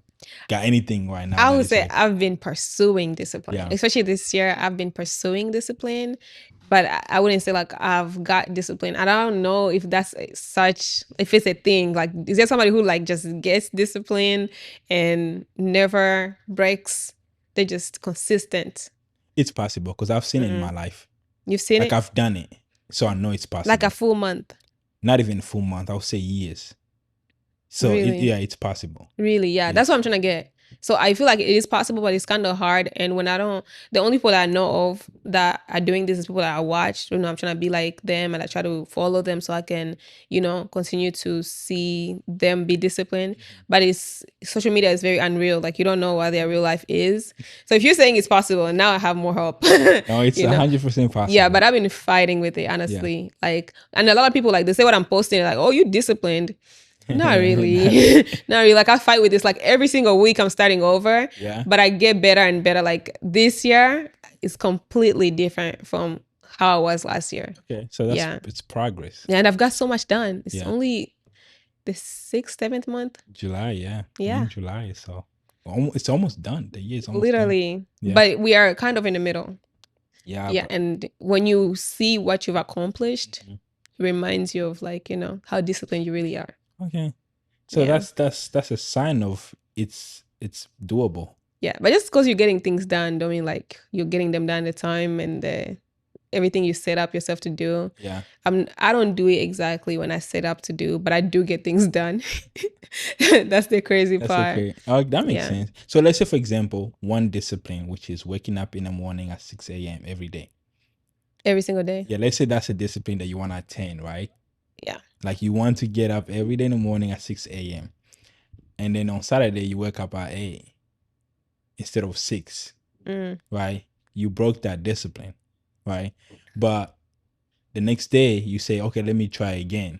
got anything right now? I would say I've been pursuing discipline, especially this year. I've been pursuing discipline, but I wouldn't say like I've got discipline. I don't know if that's if it's a thing. Like, is there somebody who like just gets discipline and never breaks? They're just consistent. It's possible, because I've seen it in my life. You've seen it? Like I've done it, so I know it's possible. Like a full month? Not even a full month. I would say years. So really? It's possible. Really, yeah. That's what I'm trying to get. So I feel like it is possible, but it's kind of hard. And when the only people that I know of that are doing this is people that I watch. I'm trying to be like them, and I try to follow them so I can, continue to see them be disciplined. But social media is very unreal. Like, you don't know what their real life is. So if you're saying it's possible, and now I have more hope. No, it's 100% possible. Yeah, but I've been fighting with it, honestly. Yeah. Like, and a lot of people, like, they say what I'm posting, like, oh, you disciplined. Not really. Not really. Like I fight with this. Like every single week I'm starting over. Yeah. But I get better and better. Like this year is completely different from how I was last year. Okay. So it's progress. Yeah, and I've got so much done. It's Yeah. only the 6th, 7th month. July, yeah. Yeah. In July, so it's almost done. The year is almost Literally. done. Yeah. But we are kind of in the middle. Yeah. Yeah. And when you see what you've accomplished, it reminds you of like, how disciplined you really are. Okay. So that's a sign of it's doable. Yeah. But just because you're getting things done, don't mean like you're getting them done at the time and everything you set up yourself to do. Yeah. I don't do it exactly when I set up to do, but I do get things done. That's the crazy part. Okay. That makes sense. So let's say, for example, one discipline, which is waking up in the morning at 6 a.m. every day. Every single day. Yeah. Let's say that's a discipline that you want to attain, right? Yeah. Like you want to get up every day in the morning at 6 a.m. And then on Saturday, you wake up at 8 instead of 6, right? You broke that discipline, right? But the next day, you say, okay, let me try again.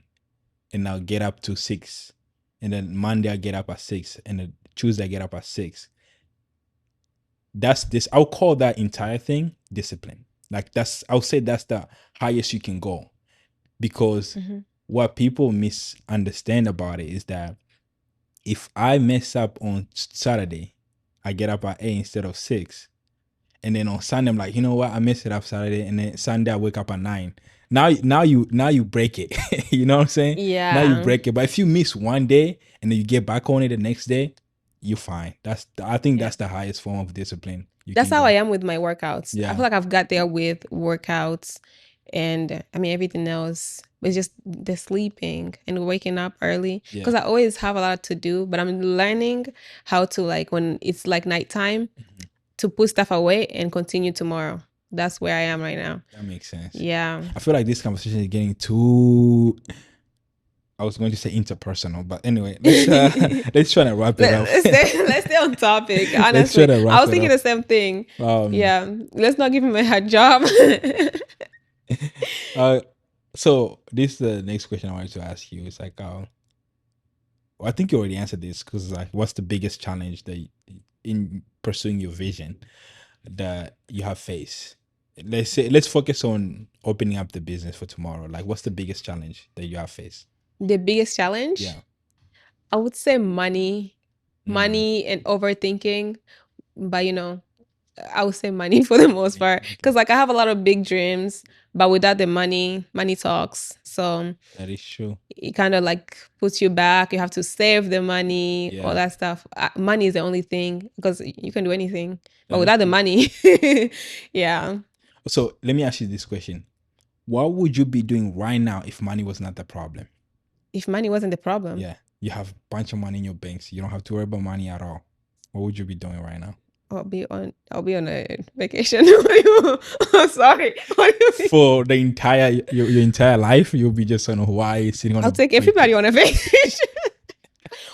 And I'll get up to 6. And then Monday, I get up at 6. And then Tuesday, I get up at 6. I'll call that entire thing discipline. Like I'll say that's the highest you can go. Because what people misunderstand about it is that if I mess up on Saturday, I get up at 8 instead of 6. And then on Sunday, I'm like, you know what? I messed it up Saturday. And then Sunday, I wake up at 9. Now you break it. You know what I'm saying? Yeah. Now you break it. But if you miss one day and then you get back on it the next day, you're fine. I think that's the highest form of discipline. That's how I am with my workouts. Yeah. I feel like I've got there with workouts and everything else. It's just the sleeping and waking up early because I always have a lot to do, but I'm learning how to, like, when it's like nighttime, to put stuff away and continue tomorrow. That's where I am right now. That makes sense. Yeah. I feel like this conversation is getting too, I was going to say interpersonal, but anyway, let's try to wrap it up. Let's stay on topic. Honestly, I was thinking the same thing. Yeah. Let's not give him a job. So this is the next question I wanted to ask you. It's like, I think you already answered this because, like, what's the biggest challenge that in pursuing your vision that you have faced? Let's focus on opening up the business for tomorrow. Like, what's the biggest challenge that you have faced? The biggest challenge? Yeah. I would say money and overthinking. But, I would say money for the most part. Because, like, I have a lot of big dreams, but without the money talks. So that is true. It kind of like puts you back. You have to save the money, all that stuff. Money is the only thing because you can do anything. But without the money, yeah. So let me ask you this question. What would you be doing right now if money was not the problem? If money wasn't the problem? Yeah. You have a bunch of money in your banks. You don't have to worry about money at all. What would you be doing right now? I'll be on a vacation. Sorry. For the entire your entire life, you'll be just on Hawaii sitting on. I'll take everybody on a vacation.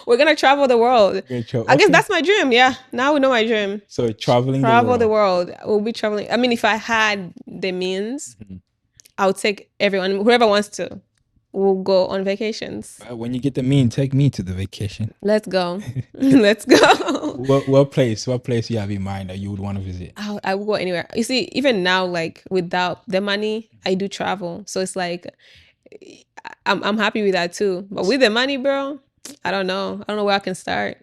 We're gonna travel the world. I guess that's my dream. Yeah, now we know my dream. So travel the world. We'll be traveling. I mean, if I had the means, I would take everyone, whoever wants to. We'll go on vacations. When you get the means, take me to the vacation. Let's go. Let's go. What place you have in mind that you would want to visit? I will go anywhere. You see, even now, like without the money, I do travel. So it's like, I'm happy with that too. But with the money, bro, I don't know where I can start.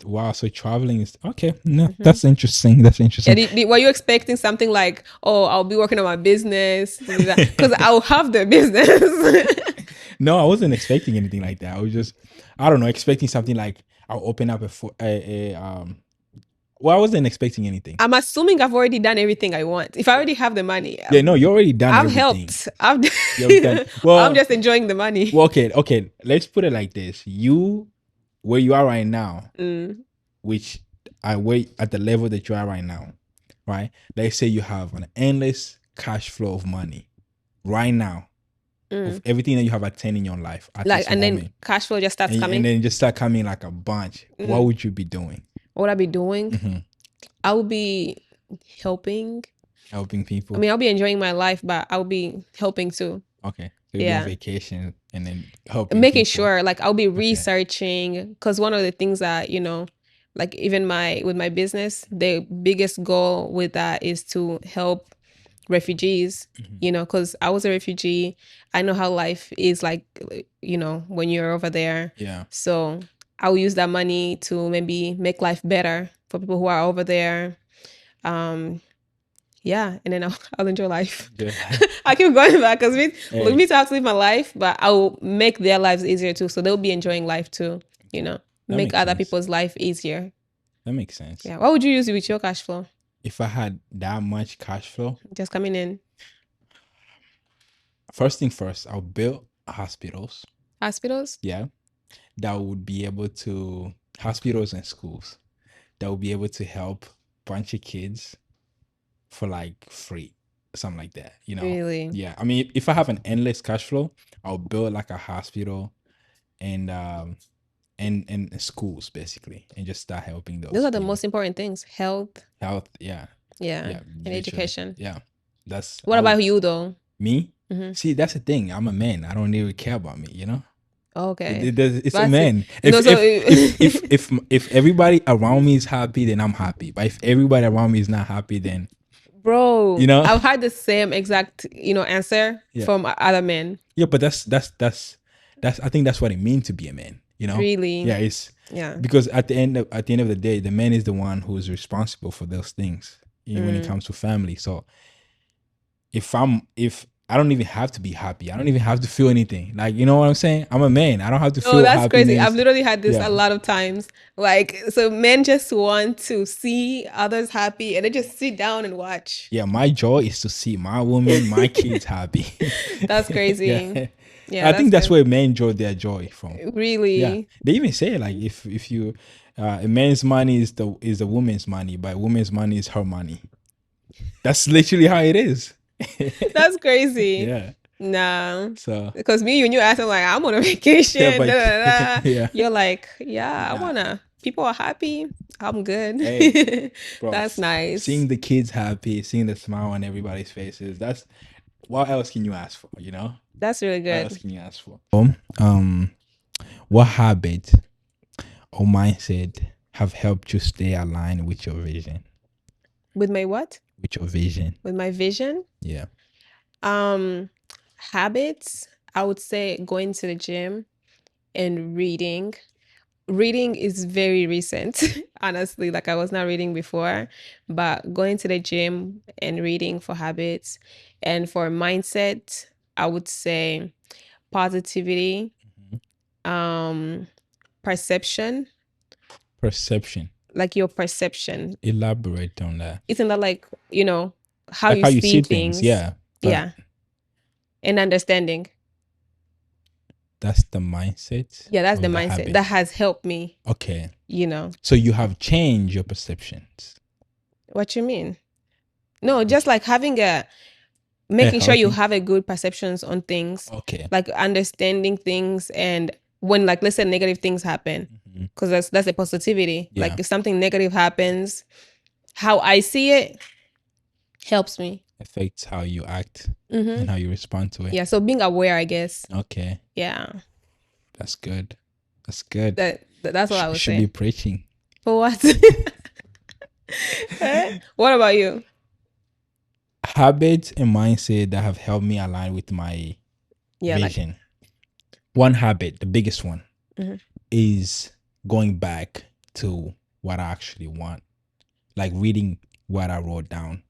Wow, so traveling is okay. No, that's interesting. Yeah, were you expecting something like, oh, I'll be working on my business? Because I'll have the business. No, I wasn't expecting anything like that. I was just, I don't know, expecting something like I'll open up well, I wasn't expecting anything. I'm assuming I've already done everything I want. If I already have the money. Yeah, no, you already done everything. I've helped. Well, I'm just enjoying the money. Well, okay. Let's put it like this. Where you are right now, which I wait at the level that you are right now, right? Let's say you have an endless cash flow of money right now. Of everything that you have attained in your life. Then cash flow just starts coming. And then just start coming like a bunch. What would you be doing? What would I be doing? I would be helping people. I mean, I'll be enjoying my life, but I'll be helping too. Okay. So you'll be on Yeah. vacation and then helping Making people. sure, like, I'll be Okay. researching, because one of the things that, like, even with my business, the biggest goal with that is to help refugees, Mhm. because I was a refugee. I know how life is like, when you're over there. Yeah. So I'll use that money to maybe make life better for people who are over there. Yeah, and then I'll enjoy life. Enjoy. I keep going back because Hey, me to have to live my life, but I'll make their lives easier too, so they'll be enjoying life too. that Make makes other sense. people's life easier. That makes sense. Yeah, what would you use with your cash flow? If I had that much cash flow, Just coming in. first thing first, I'll build hospitals. Hospitals? Yeah. That would be able to hospitals and schools that will be able to help bunch of kids for like free, something like that. Really? Yeah. I mean, if I have an endless cash flow, I'll build like a hospital and and schools basically, and just start helping Those those are the people. most important things. Health, Health, yeah, yeah, yeah, and literally, education. yeah. That's What about you though? me. Mm-hmm. See, that's the thing. I'm a man. I don't really care about me. Okay. It's a That's it. man. No, so If everybody around me is happy, then I'm happy. But if everybody around me is not happy, then bro, you know, I've had the same exact, answer yeah, from other men. yeah. But that's I think that's what it means to be a man. Really? Yeah, it's Yeah. because at the end of the day, the man is the one who is responsible for those things when it Mm. comes to family. So if I don't even have to be happy, I don't even have to feel anything. Like, you know what I'm saying? I'm a man. I don't have to No, feel that's crazy. I've happiness. literally had this a Yeah. lot of times. Like, so men just want to see others happy and they just sit down and watch. Yeah, my joy is to see my woman, my kids happy. That's crazy. Yeah. Yeah, I that's think that's good. where men draw their joy from. Yeah. Really? They even say like if you a man's money is a woman's money, but a woman's money is her money. That's literally how it is. That's crazy. Yeah. Nah. So Because me, when you ask, I'm like, I'm on a yeah, vacation. Da, but da, da. yeah. You're like, yeah, I Nah. wanna. People are happy. I'm good. Hey, bro, That's nice. seeing the kids happy, seeing the smile on everybody's faces, that's what else can you ask for, That's really What else good. can you ask for? What habit or mindset have helped you stay aligned with your vision? With my what? With your vision. With my vision? Yeah. Um, Habits, I would say going to the gym and reading. Reading is very recent, honestly. Like, I was not reading before, but going to the gym and reading for habits. And for mindset, I would say positivity, Mhm. um, perception, Perception. like your perception. Elaborate on that. Isn't that like, how Like you how you see see things, things? yeah. But Yeah. And understanding. that's the mindset Yeah, that's or the the mindset habit. that has helped me, Okay. you know. So you have changed your perceptions. What you mean? No, just like making sure you Healthy. have a good perceptions on things, Okay. like understanding things, and when, like, let's say negative things happen, Mhm. because that's a positivity. Yeah. Like, if something negative happens, how I see it helps me. Affects how you act Mm-hmm. and how you respond to it. Yeah, so being aware, I guess. Okay. Yeah, That's good. That's good. that's what I would Should be say. preaching. For what? What about you? Habits and mindset that have helped me align with my Yeah, like, vision. One habit, the biggest one, Mhm. is going back to what I actually want. Like reading what I wrote down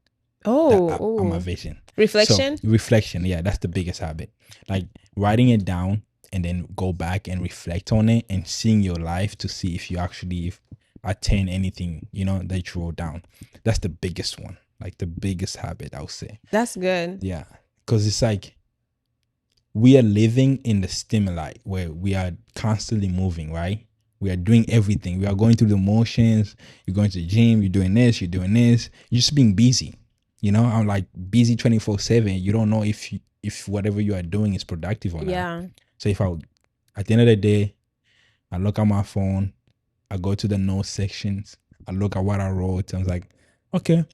on my oh, vision. reflection. So reflection, yeah, that's the biggest habit. Like writing it down and then go back and reflect on it and seeing your life to see if you actually attain anything, that you wrote down. That's the biggest one. Like the biggest habit, I would say. That's good. Yeah. Because it's like we are living in the stimuli where we are constantly moving, right? We are doing everything. We are going through the motions. You're going to the gym. You're doing this. You're doing this. You're just being busy. I'm like busy 24/7. You don't know if whatever you are doing is productive or not. Yeah. So at the end of the day, I look at my phone. I go to the notes sections. I look at what I wrote. I was like, okay,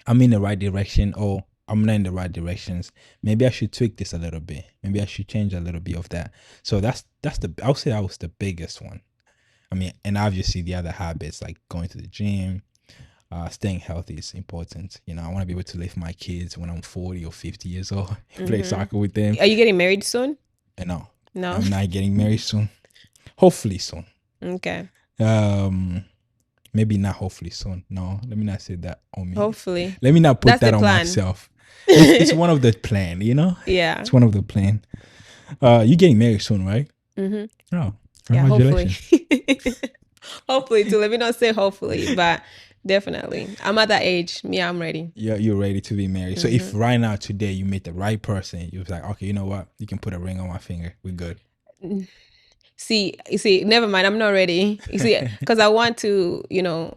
I'm in the right direction. Or I'm not in the right directions. Maybe I should tweak this a little bit. Maybe I should change a little bit of that. So I would say that was the biggest one. I mean, and obviously the other habits like going to the gym, staying healthy is important. I want to be able to lift my kids when I'm 40 or 50 years old, play soccer with them. Are you getting married soon? No, No. I'm not getting married soon. Hopefully soon. Okay. Maybe not hopefully soon. No, let me not say that on me. Hopefully. Let me not put That's that the on plan. myself. It's one of the plan, Yeah. It's one of the plan. You getting married soon, right? Mm-hmm. Oh, Yeah, hopefully. congratulations. Hopefully too. Let me not say hopefully, but definitely. I'm at that age. Me, I'm ready. You're ready to be married. So if right now today you meet the right person, you was like, okay, you know what? You can put a ring on my finger. We're good. You see, never mind. I'm not ready. You see, because I want to,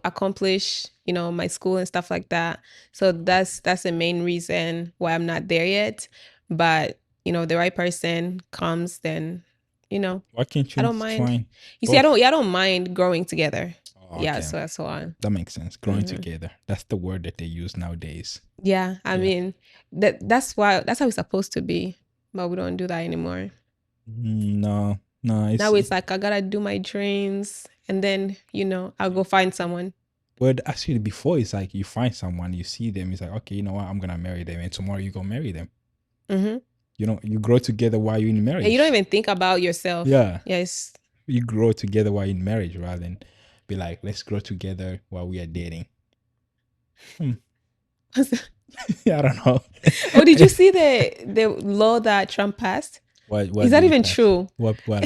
accomplish, my school and stuff like that. So that's the main reason why I'm not there yet. But the right person comes, then, Why can't you? I don't mind. Fine. You see, I don't mind growing together. Oh, Yeah, okay. so that's why. That makes sense. Growing together. That's the word that they use nowadays. Yeah, I mean that's how it's supposed to be, but we don't do that anymore. No. Now it's like I gotta do my dreams, and then I'll go find someone. Well, actually, before it's like you find someone, you see them, it's like, okay, you know what, I'm gonna marry them, and tomorrow you go marry them. Mm-hmm. You grow together while you're in marriage. And you don't even think about yourself. Yeah. Yes. You grow together while in marriage rather than be like, let's grow together while we are dating. I don't know. Oh, did you see the law that Trump passed? What is that even true? What law?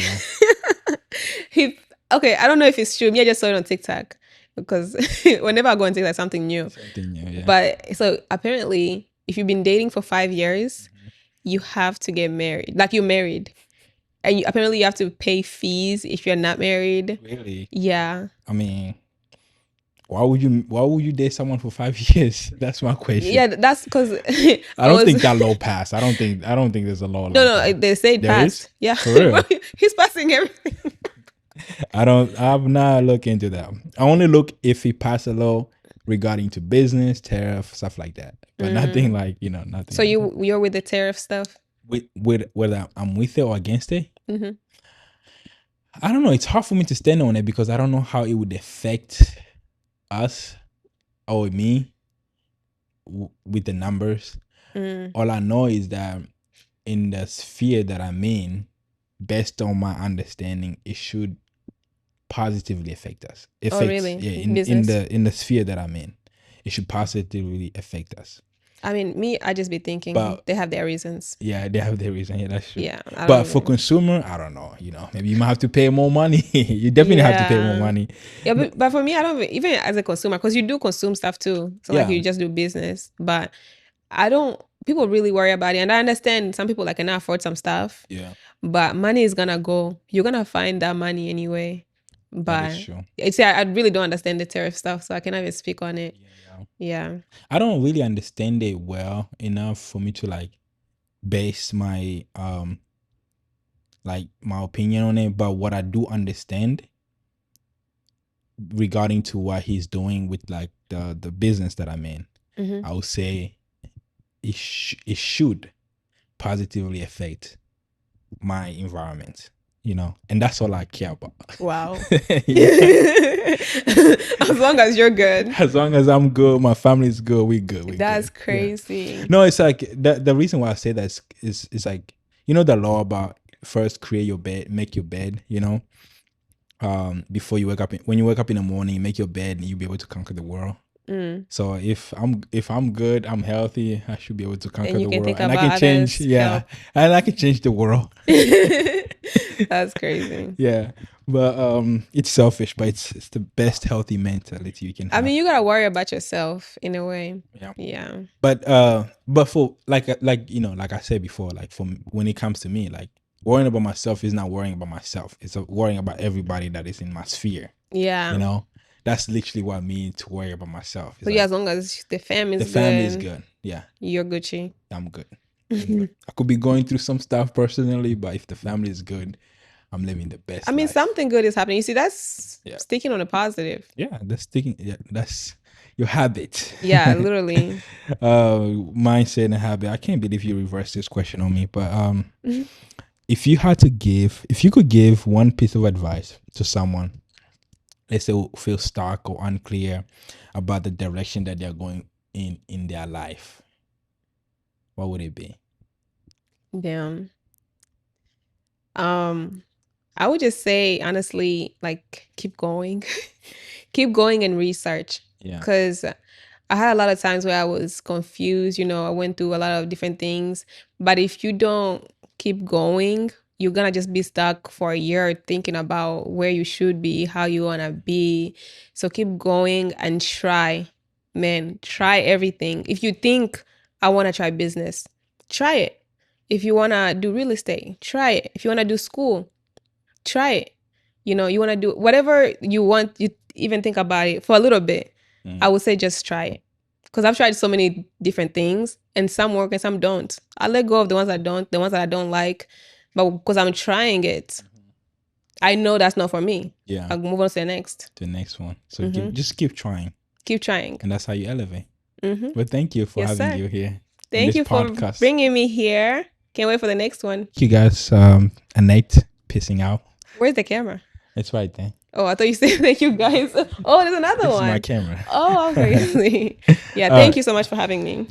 Okay, I don't know if it's true. Me, I just saw it on TikTok because whenever I go on TikTok, something new. Yeah. But so apparently, if you've been dating for 5 years, you have to get married. Like you're married. And apparently you have to pay fees if you're not married. Really? Yeah. I mean, why would you date someone for 5 years? That's my question. Yeah, that's because I don't think that law passed. I don't think there's a law. No, they say it passed. Is? Yeah. For real? He's passing everything. I've not looked into that. I only look if he passed a law regarding to business, tariff, stuff like that. But nothing like, nothing. So you're with the tariff stuff? With whether I'm with it or against it? Mm-hmm. I don't know. It's hard for me to stand on it because I don't know how it would affect us or me with the numbers. All I know is that in the sphere that I'm in, based on my understanding, it should positively affect us. Really? Yeah, in the sphere that I'm in, it should positively affect us. I mean, me, I just be thinking they have their reasons. Yeah, they have their reason. Yeah, that's true. Yeah, but for consumer, I don't know. Maybe you might have to pay more money. You definitely have to pay more money. Yeah, but for me, I don't even as a consumer, because you do consume stuff too. So like you just do business, but I don't. People really worry about it, and I understand some people cannot afford some stuff. Yeah, but money is gonna go. You're gonna find that money anyway. But that is true. I really don't understand the tariff stuff, so I cannot even speak on it. Yeah. I don't really understand it well enough for me to base my my opinion on it. But what I do understand regarding to what he's doing with the business that I'm in, I would say it should positively affect my environment. And that's all I care about. Wow. As long as you're good. As long as I'm good, my family's good, we're good. That's crazy. Yeah. No, it's like the reason why I say that is like, the law about first create your bed, make your bed, before you wake up. When you wake up in the morning, make your bed and you'll be able to conquer the world. So if I'm good, I'm healthy, I should be able to conquer the world. And I can change, and I can change the world. That's crazy. Yeah. But it's selfish, but it's the best healthy mentality you can have. I mean, you gotta worry about yourself in a way. Yeah. But for like I said before, for when it comes to me, worrying about myself is not worrying about myself. It's worrying about everybody that is in my sphere. Yeah. That's literally what I mean to worry about myself. So as long as the family is good. Yeah. You're Gucci. I'm good. I could be going through some stuff personally, but if the family is good, I'm living the best. I mean, life. something good is happening. You see, that's sticking on a positive. Yeah, that's sticking. Yeah, that's your habit. Yeah, literally. Mindset and habit. I can't believe you reversed this question on me. But Mhm. if you could give one piece of advice to someone, let's say who feel stuck or unclear about the direction that they're going in their life, what would it be? Damn. Um, I would just say honestly, like keep going. Keep going and research. Yeah. Cause I had a lot of times where I was confused, I went through a lot of different things. But if you don't keep going, you're gonna just be stuck for a year thinking about where you should be, how you wanna be. So keep going and try. Man, try everything. If you think I wanna try business, try it. If you wanna do real estate, try it. If you wanna do school, try it. You wanna do whatever you want, you even think about it for a little bit. I would say just try it. Because I've tried so many different things and some work and some don't. I let go of the ones the ones that I don't like, but because I'm trying it, I know that's not for me. Yeah. I'll move on to the next. The next one. So just keep trying. Keep trying. And that's how you elevate. Well, thank you for Yes, having sir. you here. Thank you for podcast. bringing me here. Can't wait for the next one. Thank you guys. Annette pissing out. Where's the camera? It's right there. Oh, I thought you said thank you guys. Oh, there's another This one. is my camera. Oh, obviously. Yeah, thank you so much for having me.